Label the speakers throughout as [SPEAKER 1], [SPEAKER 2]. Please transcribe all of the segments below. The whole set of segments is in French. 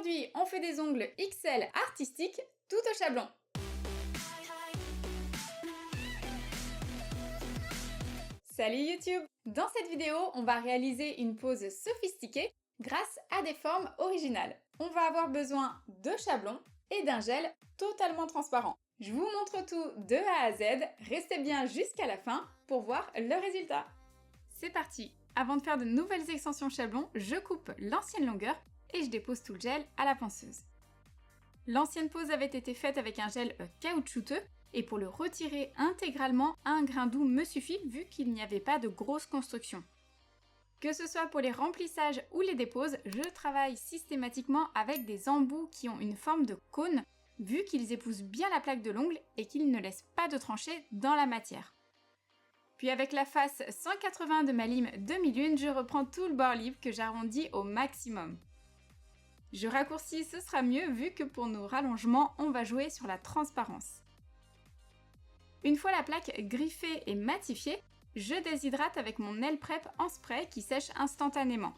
[SPEAKER 1] Aujourd'hui, on fait des ongles XL artistiques tout au chablon. Salut YouTube! Dans cette vidéo, on va réaliser une pose sophistiquée grâce à des formes originales. On va avoir besoin de chablons et d'un gel totalement transparent. Je vous montre tout de A à Z, restez bien jusqu'à la fin pour voir le résultat. C'est parti! Avant de faire de nouvelles extensions chablons, je coupe l'ancienne longueur et je dépose tout le gel à la ponceuse. L'ancienne pose avait été faite avec un gel caoutchouteux et pour le retirer intégralement, un grain doux me suffit vu qu'il n'y avait pas de grosse construction. Que ce soit pour les remplissages ou les déposes, je travaille systématiquement avec des embouts qui ont une forme de cône vu qu'ils épousent bien la plaque de l'ongle et qu'ils ne laissent pas de tranchées dans la matière. Puis avec la face 180 de ma lime demi-lune, je reprends tout le bord libre que j'arrondis au maximum. Je raccourcis, ce sera mieux vu que pour nos rallongements, on va jouer sur la transparence. Une fois la plaque griffée et matifiée, je déshydrate avec mon nail prep en spray qui sèche instantanément.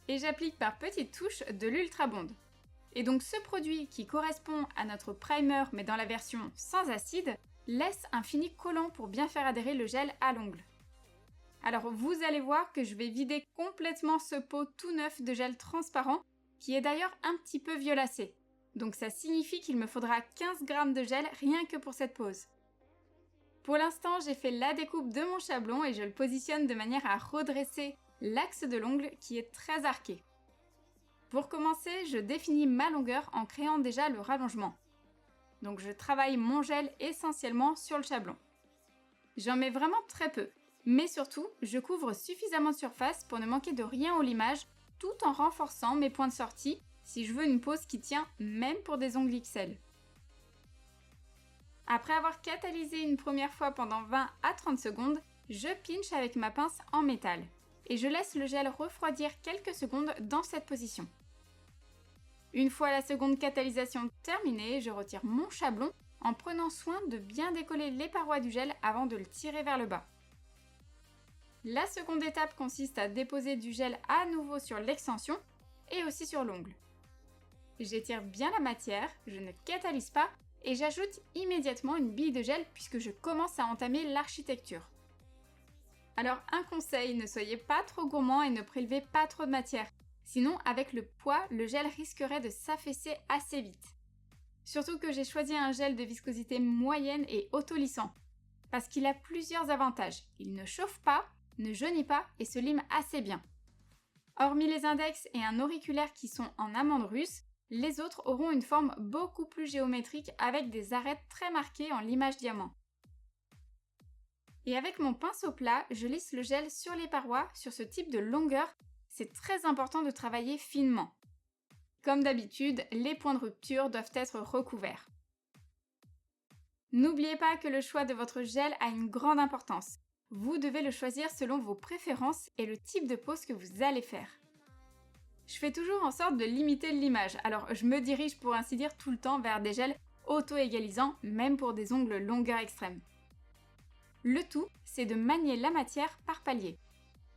[SPEAKER 1] Et j'applique par petites touches de l'Ultra Bond. Et donc ce produit qui correspond à notre primer mais dans la version sans acide, laisse un fini collant pour bien faire adhérer le gel à l'ongle. Alors vous allez voir que je vais vider complètement ce pot tout neuf de gel transparent qui est d'ailleurs un petit peu violacé. Donc ça signifie qu'il me faudra 15 g de gel rien que pour cette pose. Pour l'instant, j'ai fait la découpe de mon chablon et je le positionne de manière à redresser l'axe de l'ongle qui est très arqué. Pour commencer, je définis ma longueur en créant déjà le rallongement. Donc je travaille mon gel essentiellement sur le chablon. J'en mets vraiment très peu, mais surtout, je couvre suffisamment de surface pour ne manquer de rien au limage tout en renforçant mes points de sortie si je veux une pose qui tient même pour des ongles XL. Après avoir catalysé une première fois pendant 20 à 30 secondes, je pinche avec ma pince en métal et je laisse le gel refroidir quelques secondes dans cette position. Une fois la seconde catalysation terminée, je retire mon chablon en prenant soin de bien décoller les parois du gel avant de le tirer vers le bas. La seconde étape consiste à déposer du gel à nouveau sur l'extension et aussi sur l'ongle. J'étire bien la matière, je ne catalyse pas et j'ajoute immédiatement une bille de gel puisque je commence à entamer l'architecture. Alors un conseil, ne soyez pas trop gourmand et ne prélevez pas trop de matière. Sinon, avec le poids, le gel risquerait de s'affaisser assez vite. Surtout que j'ai choisi un gel de viscosité moyenne et autolissant, parce qu'il a plusieurs avantages. Il ne chauffe pas, ne jaunit pas et se lime assez bien. Hormis les index et un auriculaire qui sont en amande russe, les autres auront une forme beaucoup plus géométrique avec des arêtes très marquées en limage diamant. Et avec mon pinceau plat, je lisse le gel sur les parois sur ce type de longueur. C'est très important de travailler finement. Comme d'habitude, les points de rupture doivent être recouverts. N'oubliez pas que le choix de votre gel a une grande importance. Vous devez le choisir selon vos préférences et le type de pose que vous allez faire. Je fais toujours en sorte de limiter le limage, alors je me dirige pour ainsi dire tout le temps vers des gels auto-égalisants, même pour des ongles longueur extrême. Le tout, c'est de manier la matière par paliers.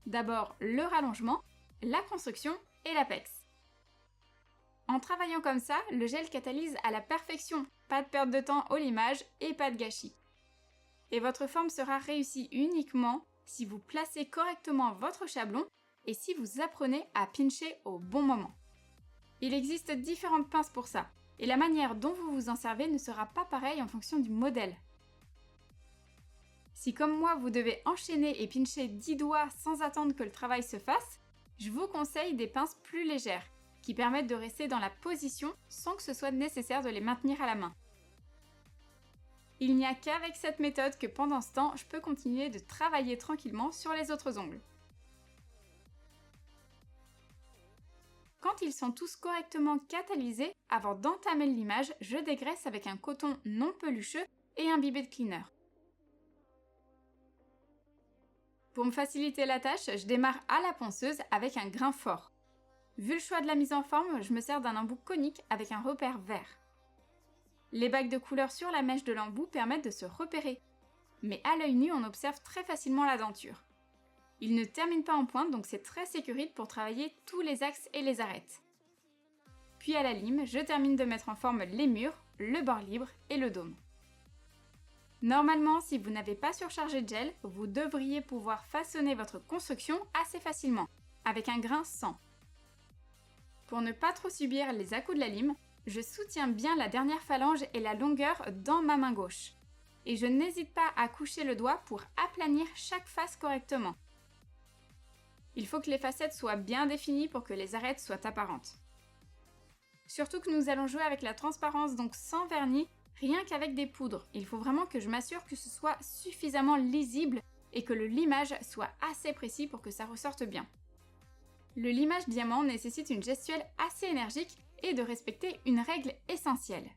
[SPEAKER 1] D'abord le rallongement, la construction et l'apex. En travaillant comme ça, le gel catalyse à la perfection, pas de perte de temps au limage et pas de gâchis. Et votre forme sera réussie uniquement si vous placez correctement votre chablon et si vous apprenez à pincher au bon moment. Il existe différentes pinces pour ça, et la manière dont vous vous en servez ne sera pas pareille en fonction du modèle. Si comme moi vous devez enchaîner et pincher 10 doigts sans attendre que le travail se fasse, je vous conseille des pinces plus légères, qui permettent de rester dans la position sans que ce soit nécessaire de les maintenir à la main. Il n'y a qu'avec cette méthode que pendant ce temps, je peux continuer de travailler tranquillement sur les autres ongles. Quand ils sont tous correctement catalysés, avant d'entamer le limage, je dégraisse avec un coton non pelucheux et imbibé de cleaner. Pour me faciliter la tâche, je démarre à la ponceuse avec un grain fort. Vu le choix de la mise en forme, je me sers d'un embout conique avec un repère vert. Les bagues de couleur sur la mèche de l'embout permettent de se repérer, mais à l'œil nu on observe très facilement la denture. Il ne termine pas en pointe donc c'est très sécurite pour travailler tous les axes et les arêtes. puis à la lime, je termine de mettre en forme les murs, le bord libre et le dôme. Normalement, si vous n'avez pas surchargé de gel, vous devriez pouvoir façonner votre construction assez facilement, avec un grain 100. Pour ne pas trop subir les à-coups de la lime, je soutiens bien la dernière phalange et la longueur dans ma main gauche. Et je n'hésite pas à coucher le doigt pour aplanir chaque face correctement. Il faut que les facettes soient bien définies pour que les arêtes soient apparentes. Surtout que nous allons jouer avec la transparence, donc sans vernis, rien qu'avec des poudres. Il faut vraiment que je m'assure que ce soit suffisamment lisible et que le limage soit assez précis pour que ça ressorte bien. Le limage diamant nécessite une gestuelle assez énergique et de respecter une règle essentielle.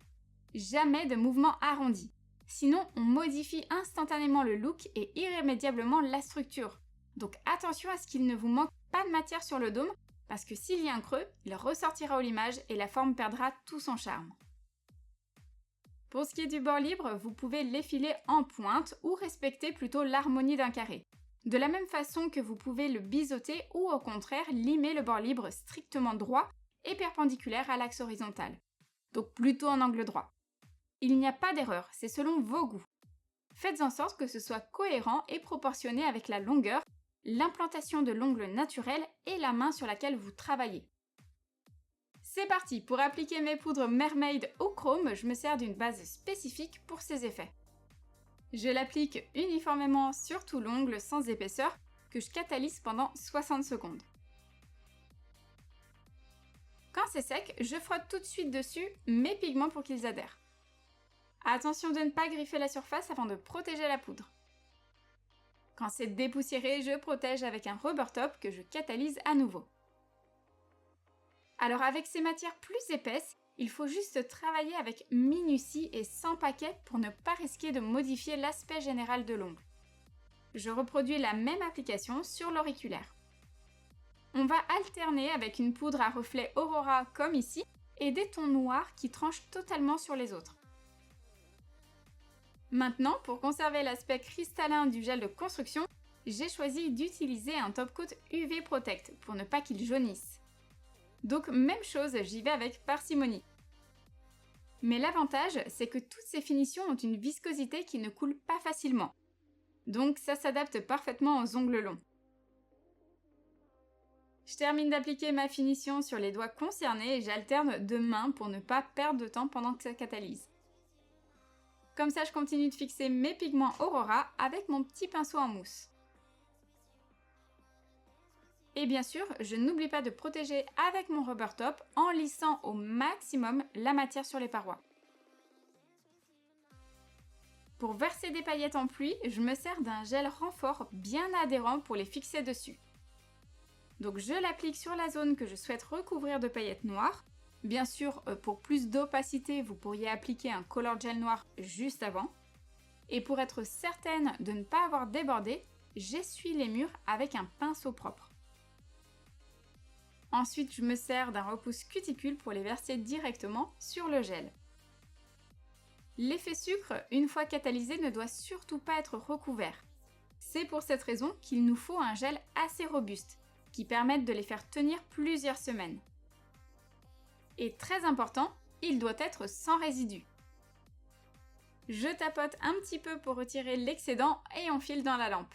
[SPEAKER 1] Jamais de mouvement arrondi. Sinon, on modifie instantanément le look et irrémédiablement la structure. Donc attention à ce qu'il ne vous manque pas de matière sur le dôme, parce que s'il y a un creux, il ressortira au limage et la forme perdra tout son charme. Pour ce qui est du bord libre, vous pouvez l'effiler en pointe ou respecter plutôt l'harmonie d'un carré. De la même façon que vous pouvez le biseauter ou au contraire limer le bord libre strictement droit et perpendiculaire à l'axe horizontal. Donc plutôt en angle droit. Il n'y a pas d'erreur, c'est selon vos goûts. Faites en sorte que ce soit cohérent et proportionné avec la longueur, l'implantation de l'ongle naturel et la main sur laquelle vous travaillez. C'est parti! Pour appliquer mes poudres Mermaid au chrome, je me sers d'une base spécifique pour ces effets. Je l'applique uniformément sur tout l'ongle sans épaisseur que je catalyse pendant 60 secondes. Quand c'est sec, je frotte tout de suite dessus mes pigments pour qu'ils adhèrent. Attention de ne pas griffer la surface avant de protéger la poudre. Quand c'est dépoussiéré, je protège avec un rubber top que je catalyse à nouveau. Alors avec ces matières plus épaisses, il faut juste travailler avec minutie et sans paquet pour ne pas risquer de modifier l'aspect général de l'ongle. Je reproduis la même application sur l'auriculaire. On va alterner avec une poudre à reflet Aurora comme ici et des tons noirs qui tranchent totalement sur les autres. Maintenant, pour conserver l'aspect cristallin du gel de construction, j'ai choisi d'utiliser un top coat UV Protect pour ne pas qu'il jaunisse. Donc même chose, j'y vais avec parcimonie. Mais l'avantage, c'est que toutes ces finitions ont une viscosité qui ne coule pas facilement. Donc ça s'adapte parfaitement aux ongles longs. Je termine d'appliquer ma finition sur les doigts concernés et j'alterne de main pour ne pas perdre de temps pendant que ça catalyse. Comme ça, je continue de fixer mes pigments Aurora avec mon petit pinceau en mousse. Et bien sûr, je n'oublie pas de protéger avec mon rubber top en lissant au maximum la matière sur les parois. Pour verser des paillettes en pluie, je me sers d'un gel renfort bien adhérent pour les fixer dessus. Donc je l'applique sur la zone que je souhaite recouvrir de paillettes noires. Bien sûr, pour plus d'opacité, vous pourriez appliquer un color gel noir juste avant. Et pour être certaine de ne pas avoir débordé, j'essuie les murs avec un pinceau propre. Ensuite, je me sers d'un repousse cuticule pour les verser directement sur le gel. L'effet sucre, une fois catalysé, ne doit surtout pas être recouvert. C'est pour cette raison qu'il nous faut un gel assez robuste, qui permette de les faire tenir plusieurs semaines. Et très important, il doit être sans résidus. Je tapote un petit peu pour retirer l'excédent et enfile dans la lampe.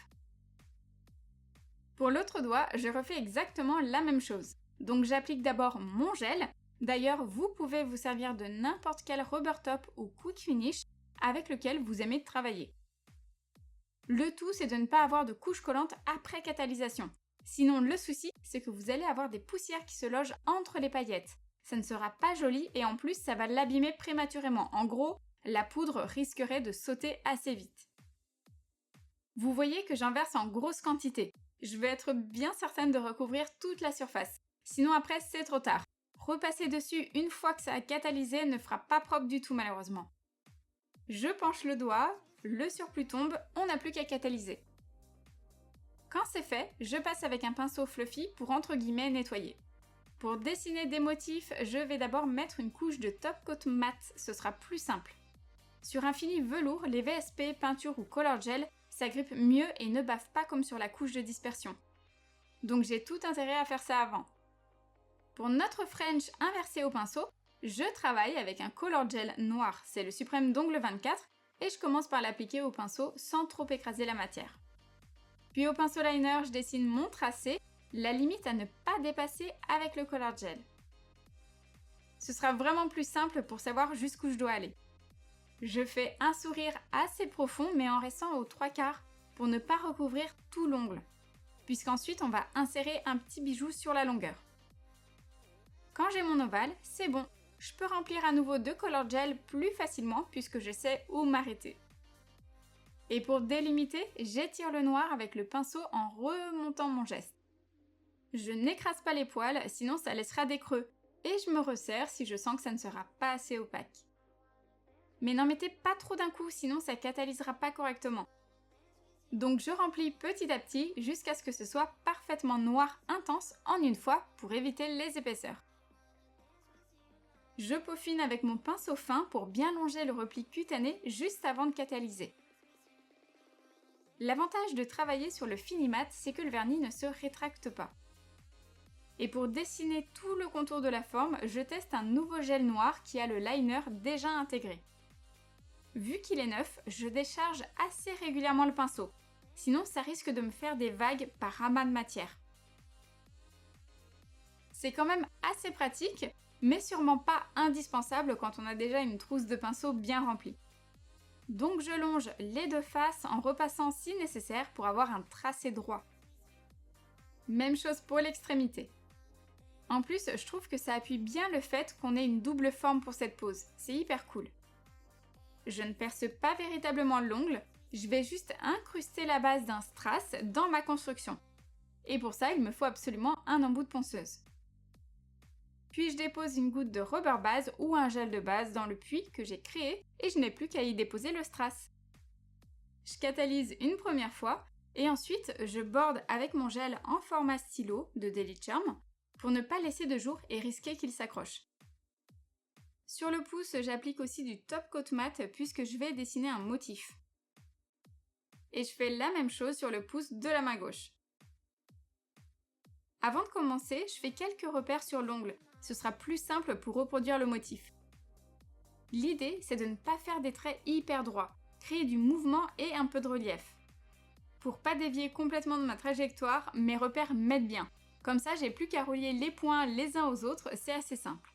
[SPEAKER 1] Pour l'autre doigt, je refais exactement la même chose. Donc j'applique d'abord mon gel. D'ailleurs, vous pouvez vous servir de n'importe quel rubber top ou quick finish avec lequel vous aimez travailler. Le tout, c'est de ne pas avoir de couche collante après catalysation. Sinon, le souci, c'est que vous allez avoir des poussières qui se logent entre les paillettes. Ça ne sera pas joli et en plus, ça va l'abîmer prématurément. En gros, la poudre risquerait de sauter assez vite. Vous voyez que j'en verse en grosse quantité. Je veux être bien certaine de recouvrir toute la surface. Sinon après, c'est trop tard. Repasser dessus une fois que ça a catalysé ne fera pas propre du tout malheureusement. Je penche le doigt, le surplus tombe, on n'a plus qu'à catalyser. Quand c'est fait, je passe avec un pinceau fluffy pour entre guillemets nettoyer. Pour dessiner des motifs, je vais d'abord mettre une couche de top coat mat, ce sera plus simple. Sur un fini velours, les VSP, peinture ou color gel s'agrippent mieux et ne bavent pas comme sur la couche de dispersion. Donc j'ai tout intérêt à faire ça avant. Pour notre French inversé au pinceau, je travaille avec un Color Gel noir, c'est le Suprême d'Ongle 24, et je commence par l'appliquer au pinceau sans trop écraser la matière. Puis au pinceau liner, je dessine mon tracé, la limite à ne pas dépasser avec le Color Gel. Ce sera vraiment plus simple pour savoir jusqu'où je dois aller. Je fais un sourire assez profond mais en restant aux 3/4 pour ne pas recouvrir tout l'ongle, puisqu'ensuite on va insérer un petit bijou sur la longueur. Quand j'ai mon ovale, c'est bon, je peux remplir à nouveau de Color Gel plus facilement puisque je sais où m'arrêter. Et pour délimiter, j'étire le noir avec le pinceau en remontant mon geste. Je n'écrase pas les poils, sinon ça laissera des creux, et je me resserre si je sens que ça ne sera pas assez opaque. Mais n'en mettez pas trop d'un coup, sinon ça catalysera pas correctement. Donc je remplis petit à petit jusqu'à ce que ce soit parfaitement noir intense en une fois pour éviter les épaisseurs. Je peaufine avec mon pinceau fin pour bien longer le repli cutané juste avant de catalyser. L'avantage de travailler sur le Finimat, c'est que le vernis ne se rétracte pas. Et pour dessiner tout le contour de la forme, je teste un nouveau gel noir qui a le liner déjà intégré. Vu qu'il est neuf, je décharge assez régulièrement le pinceau, sinon ça risque de me faire des vagues par amas de matière. C'est quand même assez pratique, mais sûrement pas indispensable quand on a déjà une trousse de pinceau bien remplie. Donc je longe les deux faces en repassant si nécessaire pour avoir un tracé droit. Même chose pour l'extrémité. En plus, je trouve que ça appuie bien le fait qu'on ait une double forme pour cette pose, c'est hyper cool. Je ne perce pas véritablement l'ongle, je vais juste incruster la base d'un strass dans ma construction. Et pour ça, il me faut absolument un embout de ponceuse. Puis je dépose une goutte de rubber base ou un gel de base dans le puits que j'ai créé et je n'ai plus qu'à y déposer le strass. Je catalyse une première fois et ensuite je borde avec mon gel en format stylo de Daily Charm pour ne pas laisser de jour et risquer qu'il s'accroche. Sur le pouce, j'applique aussi du top coat mat puisque je vais dessiner un motif. Et je fais la même chose sur le pouce de la main gauche. Avant de commencer, je fais quelques repères sur l'ongle. Ce sera plus simple pour reproduire le motif. L'idée, c'est de ne pas faire des traits hyper droits, créer du mouvement et un peu de relief. Pour pas dévier complètement de ma trajectoire, mes repères m'aident bien. Comme ça, j'ai plus qu'à relier les points les uns aux autres, c'est assez simple.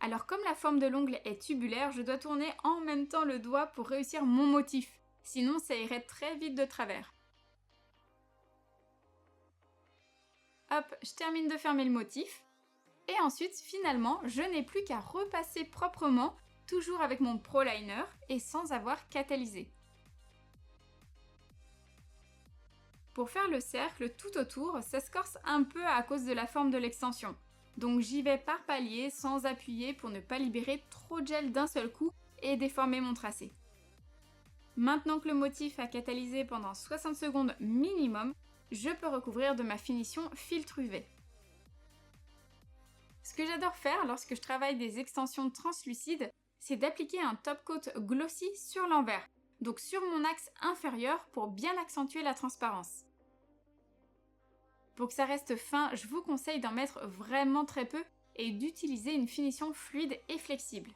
[SPEAKER 1] Alors comme la forme de l'ongle est tubulaire, je dois tourner en même temps le doigt pour réussir mon motif, sinon ça irait très vite de travers. Hop, je termine de fermer le motif. Et ensuite, finalement, je n'ai plus qu'à repasser proprement, toujours avec mon Pro Liner et sans avoir catalysé. Pour faire le cercle tout autour, ça se corse un peu à cause de la forme de l'extension. Donc j'y vais par paliers sans appuyer pour ne pas libérer trop de gel d'un seul coup et déformer mon tracé. Maintenant que le motif a catalysé pendant 60 secondes minimum, je peux recouvrir de ma finition filtre UV. Ce que j'adore faire lorsque je travaille des extensions translucides, c'est d'appliquer un top coat glossy sur l'envers, donc sur mon axe inférieur pour bien accentuer la transparence. Pour que ça reste fin, je vous conseille d'en mettre vraiment très peu et d'utiliser une finition fluide et flexible.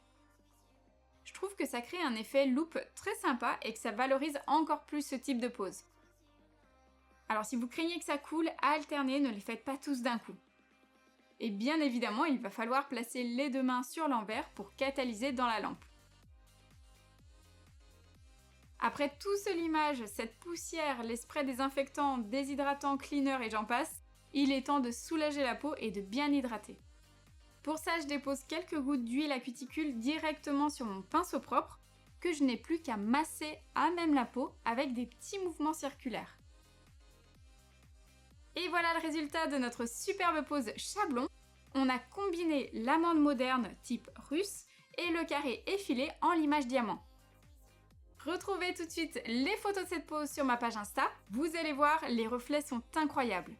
[SPEAKER 1] Je trouve que ça crée un effet loupe très sympa et que ça valorise encore plus ce type de pose. Alors si vous craignez que ça coule, alternez, ne les faites pas tous d'un coup. Et bien évidemment, il va falloir placer les deux mains sur l'envers pour catalyser dans la lampe. Après tout ce limage, cette poussière, les sprays désinfectants, déshydratants, cleaner et j'en passe, il est temps de soulager la peau et de bien hydrater. Pour ça, je dépose quelques gouttes d'huile à cuticule directement sur mon pinceau propre, que je n'ai plus qu'à masser à même la peau avec des petits mouvements circulaires. Et voilà le résultat de notre superbe pose chablon. On a combiné l'amande moderne type russe et le carré effilé en limage diamant. Retrouvez tout de suite les photos de cette pose sur ma page Insta. Vous allez voir, les reflets sont incroyables.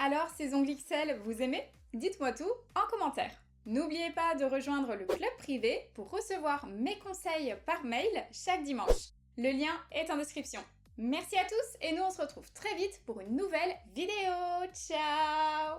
[SPEAKER 1] Alors, ces ongles XL, vous aimez? Dites-moi tout en commentaire. N'oubliez pas de rejoindre le club privé pour recevoir mes conseils par mail chaque dimanche. Le lien est en description. Merci à tous et nous on se retrouve très vite pour une nouvelle vidéo. Ciao!